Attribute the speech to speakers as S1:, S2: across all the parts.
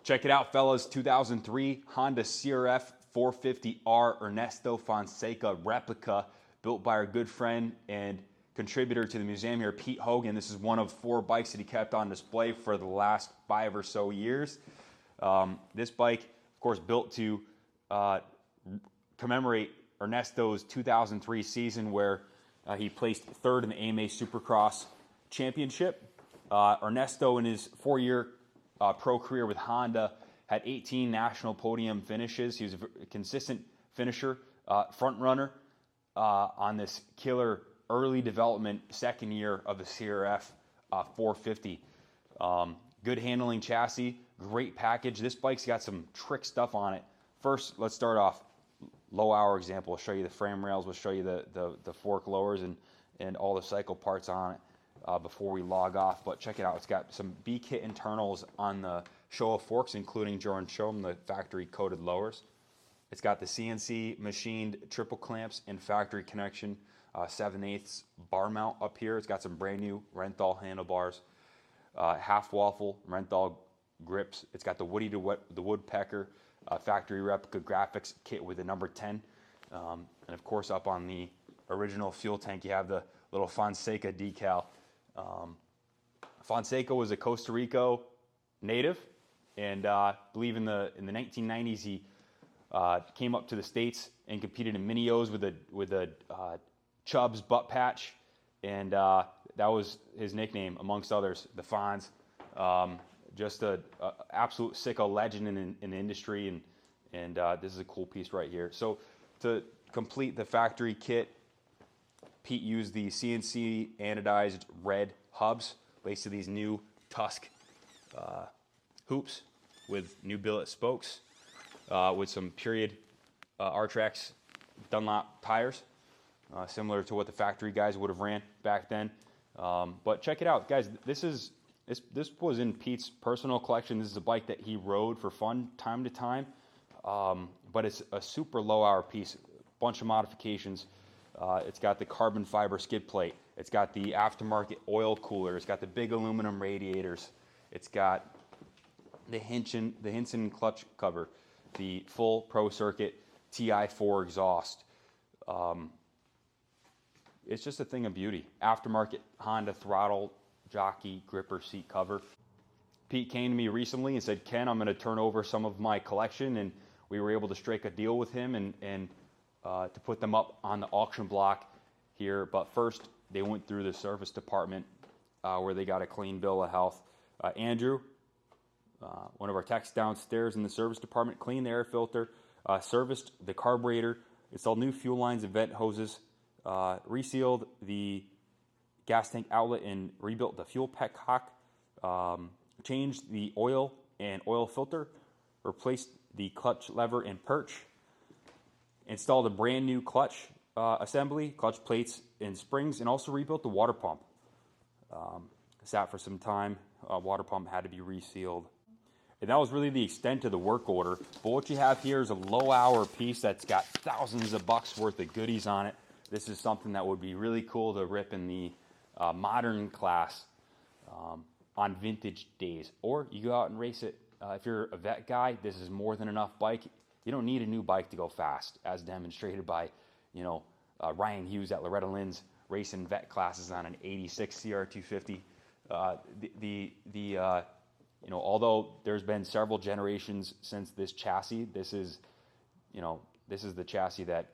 S1: Check it out, fellas. 2003 Honda CRF450R Ernesto Fonseca Replica, built by our good friend and contributor to the museum here, Pete Hogan. This is one of 4 bikes that he kept on display for the last 5 or so years. This bike, of course, built to commemorate Ernesto's 2003 season where he placed 3rd in the AMA Supercross Championship. Ernesto, in his 4-year pro career with Honda, had 18 national podium finishes. He was a consistent finisher, front runner on this killer early development second year of the CRF 450. Good handling chassis, great package. This bike's got some trick stuff on it. First, let's start off low hour example. We'll show you the frame rails. We'll show you the fork lowers and all the cycle parts on it before we log off. But check it out. It's got some B-kit internals on the Showa forks, including Jordan show them the factory coated lowers. It's got the CNC machined triple clamps and factory connection 7/8 bar mount up here. It's got some brand new Renthal handlebars, half waffle Renthal grips. It's got the the woodpecker factory replica graphics kit with the number 10. And of course, up on the original fuel tank, you have the little Fonseca decal. Fonseca was a Costa Rica native, and I believe in the 1990s he came up to the States and competed in mini-O's with a Chubb's butt patch, and that was his nickname amongst others, the Fonz. Just a absolute sicko legend in the industry, and this is a cool piece right here. So to complete the factory kit, Pete used the CNC anodized red hubs laced to these new Tusk hoops with new billet spokes with some period R-Trax Dunlop tires, similar to what the factory guys would have ran back then. But check it out, guys. This was in Pete's personal collection. This is a bike that he rode for fun time to time, but it's a super low hour piece. Bunch of modifications. It's got the carbon fiber skid plate. It's got the aftermarket oil cooler. It's got the big aluminum radiators. It's got the Hinson clutch cover, the full Pro Circuit TI4 exhaust. It's just a thing of beauty. Aftermarket Honda throttle jockey gripper seat cover. Pete came to me recently and said, Ken, I'm going to turn over some of my collection, and we were able to strike a deal with him and to put them up on the auction block here. But first, they went through the service department where they got a clean bill of health. Andrew, one of our techs downstairs in the service department, cleaned the air filter, serviced the carburetor, installed new fuel lines and vent hoses, resealed the gas tank outlet and rebuilt the fuel petcock, changed the oil and oil filter, replaced the clutch lever and perch, installed a brand new clutch assembly, clutch plates and springs, and also rebuilt the water pump. Sat for some time. Water pump had to be resealed. And that was really the extent of the work order. But what you have here is a low hour piece that's got thousands of bucks worth of goodies on it. This is something that would be really cool to rip in the modern class on vintage days. Or you go out and race it. If you're a vet guy, this is more than enough bike. You don't need a new bike to go fast, as demonstrated by, Ryan Hughes at Loretta Lynn's racing vet classes on an 86 CR250. Although there's been several generations since this chassis, this is the chassis that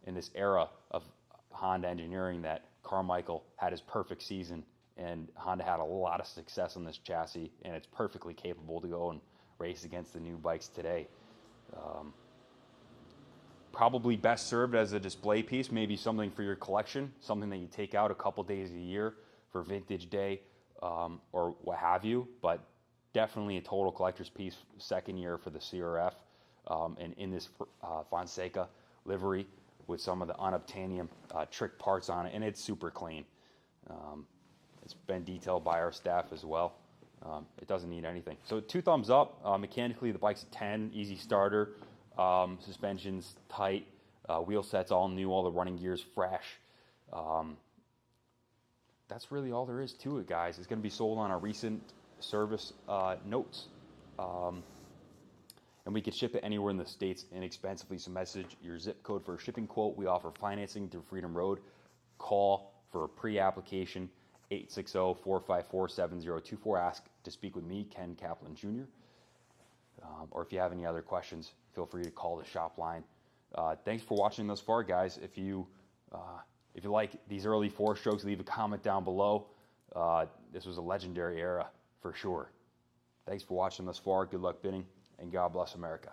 S1: in this era of Honda engineering that Carmichael had his perfect season, and Honda had a lot of success on this chassis, and it's perfectly capable to go and race against the new bikes today. Probably best served as a display piece, maybe something for your collection, something that you take out a couple days a year for vintage day or what have you, but definitely a total collector's piece second year for the CRF, and in this Fonseca livery with some of the unobtainium trick parts on it, and it's super clean. It's been detailed by our staff as well. It doesn't need anything. So 2 thumbs up. Mechanically, the bike's a 10, easy starter. Suspension's tight. Wheel set's all new. All the running gear's fresh. That's really all there is to it, guys. It's going to be sold on our recent service notes. and we can ship it anywhere in the States inexpensively. So message your zip code for a shipping quote. We offer financing through Freedom Road. Call for a pre-application, 860-454-7024. Ask to speak with me, Ken Kaplan Jr. Or if you have any other questions, feel free to call the shop line. Thanks for watching thus far, guys. If you like these early four-strokes, leave a comment down below. This was a legendary era for sure. Thanks for watching thus far. Good luck bidding, and God bless America.